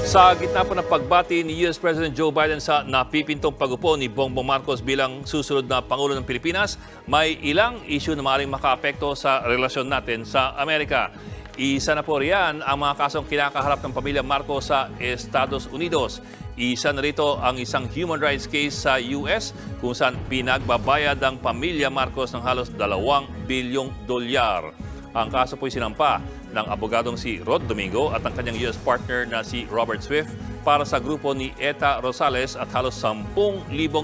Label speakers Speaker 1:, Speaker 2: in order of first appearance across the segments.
Speaker 1: Sa gitna po ng pagbati ni US President Joe Biden sa napipintong pagupo ni Bongbong Marcos bilang susunod na Pangulo ng Pilipinas, may ilang issue na maaaring makaapekto sa relasyon natin sa Amerika. Isa na po riyan ang mga kasong kinakaharap ng pamilya Marcos sa Estados Unidos. Isa na rito ang isang human rights case sa US kung saan pinagbabayad ang pamilya Marcos ng halos $2 bilyong. Ang kaso po'y sinampa ng abogadong si Rod Domingo at ang kanyang US partner na si Robert Swift para sa grupo ni Eta Rosales at halos 10,000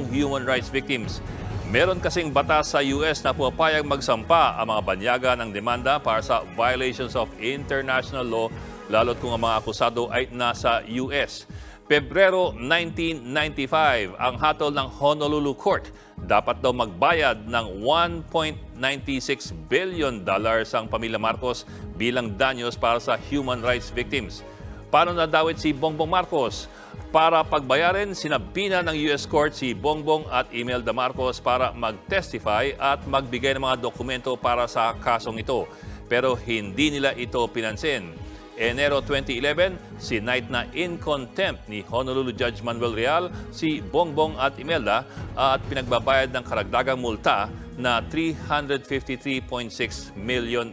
Speaker 1: human rights victims. Meron kasing batas sa US na pumapayag magsampa ang mga banyaga ng demanda para sa violations of international law, lalo't kung ang mga akusado ay nasa US. Pebrero 1995, ang hatol ng Honolulu Court, dapat daw magbayad ng $1.96 billion ang pamilya Marcos bilang danyos para sa human rights victims. Paano nadawit si Bongbong Marcos? Para pagbayarin, sinabina ng US Court si Bongbong at Imelda Marcos para mag-testify at magbigay ng mga dokumento para sa kasong ito. Pero hindi nila ito pinansin. Enero 2011, sinight na in contempt ni Honolulu Judge Manuel Real si Bongbong at Imelda at pinagbabayad ng karagdagang multa na $353.6 million.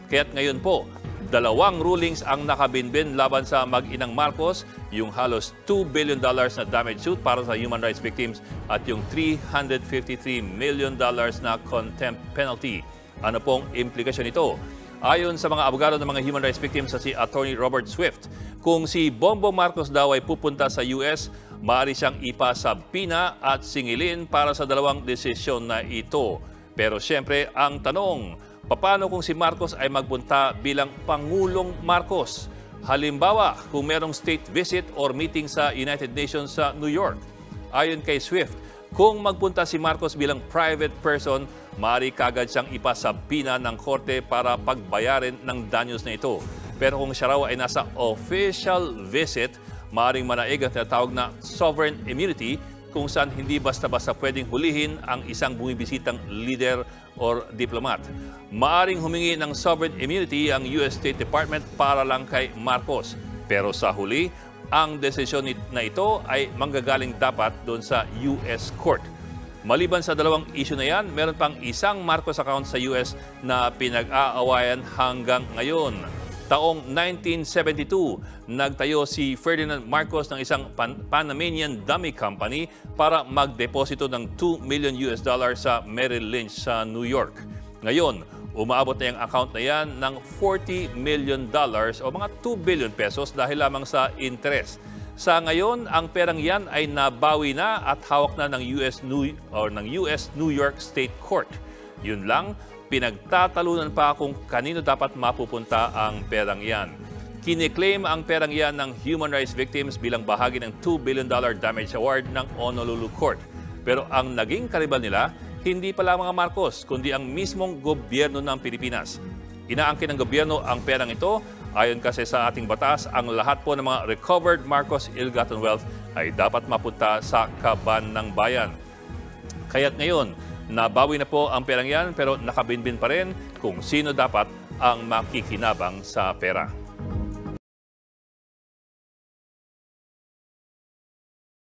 Speaker 1: Kaya't ngayon po, dalawang rulings ang nakabinbin laban sa mag-inang Marcos, yung halos $2 billion na damage suit para sa human rights victims at yung $353 million na contempt penalty. Ano pong implikasyon ito? Ayon sa mga abogado ng mga human rights victims sa si Attorney Robert Swift, kung si Bongbong Marcos daw ay pupunta sa US, maaari siyang ipasabina at singilin para sa dalawang desisyon na ito. Pero siyempre, ang tanong, paano kung si Marcos ay magpunta bilang Pangulong Marcos? Halimbawa, kung merong state visit or meeting sa United Nations sa New York. Ayon kay Swift, kung magpunta si Marcos bilang private person, maaari kagad siyang ipasabina ng korte para pagbayarin ng danyos na ito. Pero kung siya raw ay nasa official visit, maaaring manaig ang tinatawag na sovereign immunity kung saan hindi basta-basta pwedeng hulihin ang isang bumibisitang leader or diplomat. Maaring humingi ng sovereign immunity ang US State Department para lang kay Marcos. Pero sa huli, ang desisyon na ito ay manggagaling dapat doon sa US Court. Maliban sa dalawang issue na yan, meron pang isang Marcos account sa US na pinag-aawayan hanggang ngayon. Taong 1972, nagtayo si Ferdinand Marcos ng isang Panamanian dummy company para magdeposito ng $2 million sa Merrill Lynch sa New York. Ngayon, umaabot na yung account na yan ng $40 million o mga 2 billion pesos dahil lamang sa interest. Sa ngayon, ang perang yan ay nabawi na at hawak na ng US New York State Court. Yun lang, pinagtatalunan pa kung kanino dapat mapupunta ang perang yan. Kiniklaim ang perang yan ng human rights victims bilang bahagi ng $2 billion damage award ng Honolulu Court. Pero ang naging karibal nila, hindi pala mga Marcos, kundi ang mismong gobyerno ng Pilipinas. Inaangkin ng gobyerno ang perang ito. Ayon kasi sa ating batas, ang lahat po ng mga recovered Marcos ill-gotten wealth ay dapat mapunta sa kaban ng bayan. Kaya't ngayon, nabawi na po ang perang yan pero nakabinbin pa rin kung sino dapat ang makikinabang sa pera.